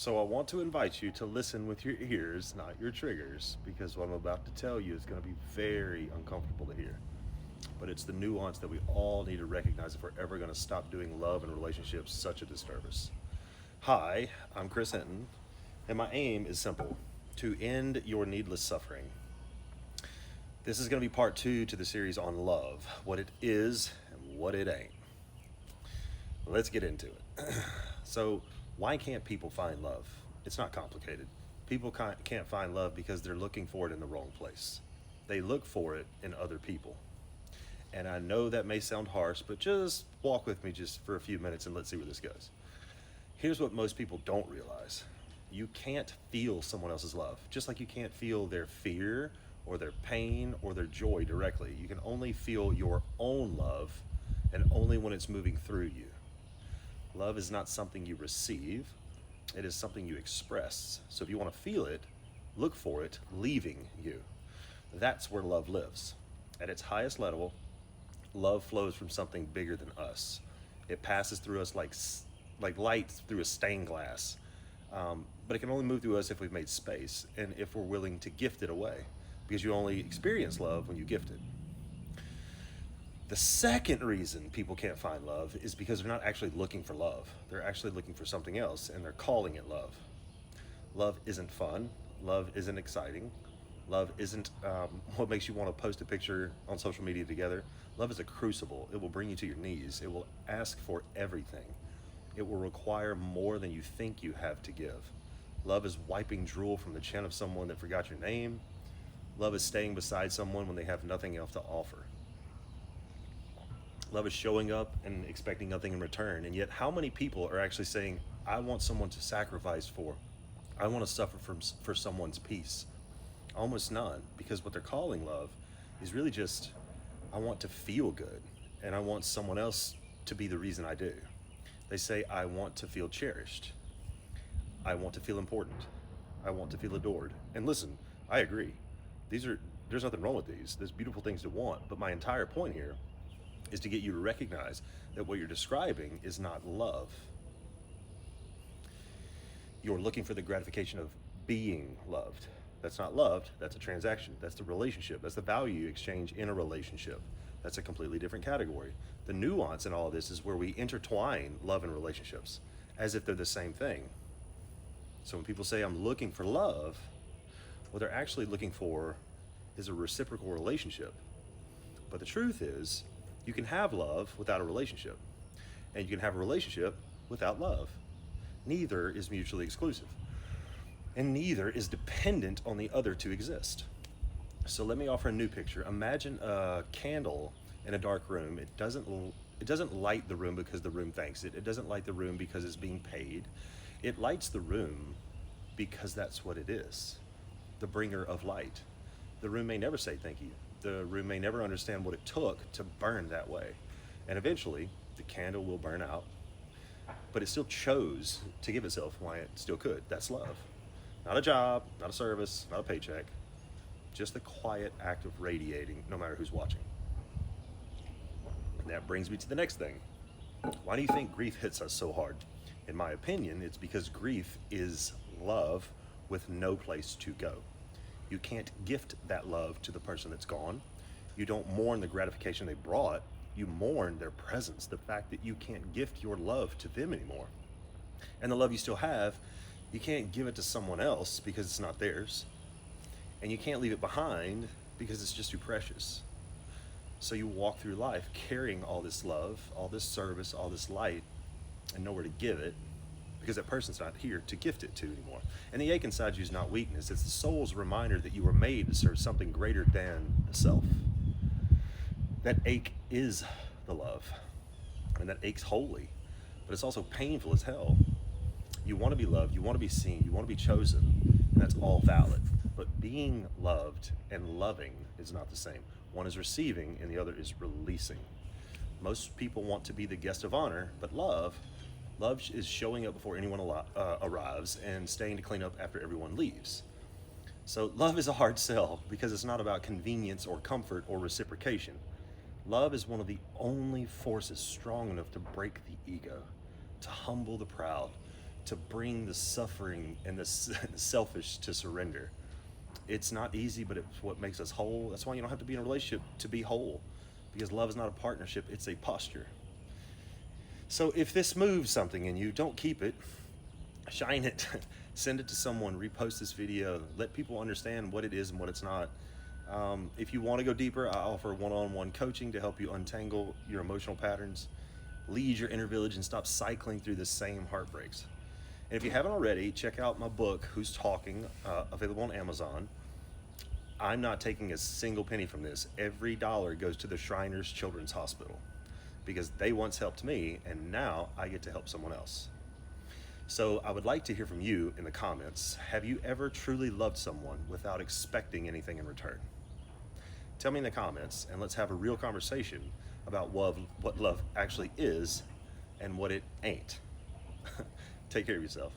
So I want to invite you to listen with your ears, not your triggers, because what I'm about to tell you is going to be very uncomfortable to hear. But it's the nuance that we all need to recognize if we're ever going to stop doing love and relationships such a disservice. Hi, I'm Chris Hinton, and my aim is simple: to end your needless suffering. This is going to be part two to the series on love, what it is and what it ain't. Let's get into it. So, why can't people find love? It's not complicated. People can't find love because they're looking for it in the wrong place. They look for it in other people. And I know that may sound harsh, but just walk with me just for a few minutes and let's see where this goes. Here's what most people don't realize: you can't feel someone else's love, just like you can't feel their fear or their pain or their joy directly. You can only feel your own love, and only when it's moving through you. Love is not something you receive, it is something you express. So if you want to feel it, look for it leaving you. That's where love lives. At its highest level, love flows from something bigger than us. It passes through us like light through a stained glass. But it can only move through us if we've made space and if we're willing to gift it away, because you only experience love when you gift it. The second reason people can't find love is because they're not actually looking for love. They're actually looking for something else, and they're calling it love. Love isn't fun. Love isn't exciting. Love isn't what makes you want to post a picture on social media together. Love is a crucible. It will bring you to your knees. It will ask for everything. It will require more than you think you have to give. Love is wiping drool from the chin of someone that forgot your name. Love is staying beside someone when they have nothing else to offer. Love is showing up and expecting nothing in return. And yet, how many people are actually saying, I want someone to sacrifice for? I want to suffer for someone's peace? Almost none, because what they're calling love is really just, I want to feel good, and I want someone else to be the reason I do. They say, I want to feel cherished. I want to feel important. I want to feel adored. And listen, I agree. There's nothing wrong with these. There's beautiful things to want. But my entire point here is to get you to recognize that what you're describing is not love. You're looking for the gratification of being loved. That's not loved, that's a transaction. That's the relationship. That's the value you exchange in a relationship. That's a completely different category. The nuance in all of this is where we intertwine love and relationships as if they're the same thing. So when people say, I'm looking for love, what they're actually looking for is a reciprocal relationship. But the truth is, you can have love without a relationship, and you can have a relationship without love. Neither is mutually exclusive, and neither is dependent on the other to exist. So let me offer a new picture. Imagine a candle in a dark room. It doesn't light the room because the room thanks it. It doesn't light the room because it's being paid. It lights the room because that's what it is, the bringer of light. The room may never say thank you. The room may never understand what it took to burn that way. And eventually, the candle will burn out, but it still chose to give itself while it still could. That's love. Not a job, not a service, not a paycheck, just the quiet act of radiating no matter who's watching. And that brings me to the next thing. Why do you think grief hits us so hard? In my opinion, it's because grief is love with no place to go. You can't gift that love to the person that's gone. You don't mourn the gratification they brought. You mourn their presence, the fact that you can't gift your love to them anymore. And the love you still have, you can't give it to someone else because it's not theirs. And you can't leave it behind because it's just too precious. So you walk through life carrying all this love, all this service, all this light, and nowhere to give it, because that person's not here to gift it to anymore. And the ache inside you is not weakness. It's the soul's reminder that you were made to serve something greater than the self. That ache is the love. And that ache's holy, but it's also painful as hell. You want to be loved, you want to be seen, you want to be chosen, and that's all valid. But being loved and loving is not the same. One is receiving and the other is releasing. Most people want to be the guest of honor, but love is showing up before anyone arrives and staying to clean up after everyone leaves. So love is a hard sell because it's not about convenience or comfort or reciprocation. Love is one of the only forces strong enough to break the ego, to humble the proud, to bring the suffering and the the selfish to surrender. It's not easy, but it's what makes us whole. That's why you don't have to be in a relationship to be whole, because love is not a partnership, it's a posture. So if this moves something in you, don't keep it, shine it, send it to someone, repost this video, let people understand what it is and what it's not. If you want to go deeper, I offer one-on-one coaching to help you untangle your emotional patterns, lead your inner village, and stop cycling through the same heartbreaks. And if you haven't already, check out my book, Who's Talking, available on Amazon. I'm not taking a single penny from this. Every dollar goes to the Shriners Children's Hospital, because they once helped me, and now I get to help someone else. So I would like to hear from you in the comments. Have you ever truly loved someone without expecting anything in return? Tell me in the comments, and let's have a real conversation about what love actually is and what it ain't. Take care of yourself.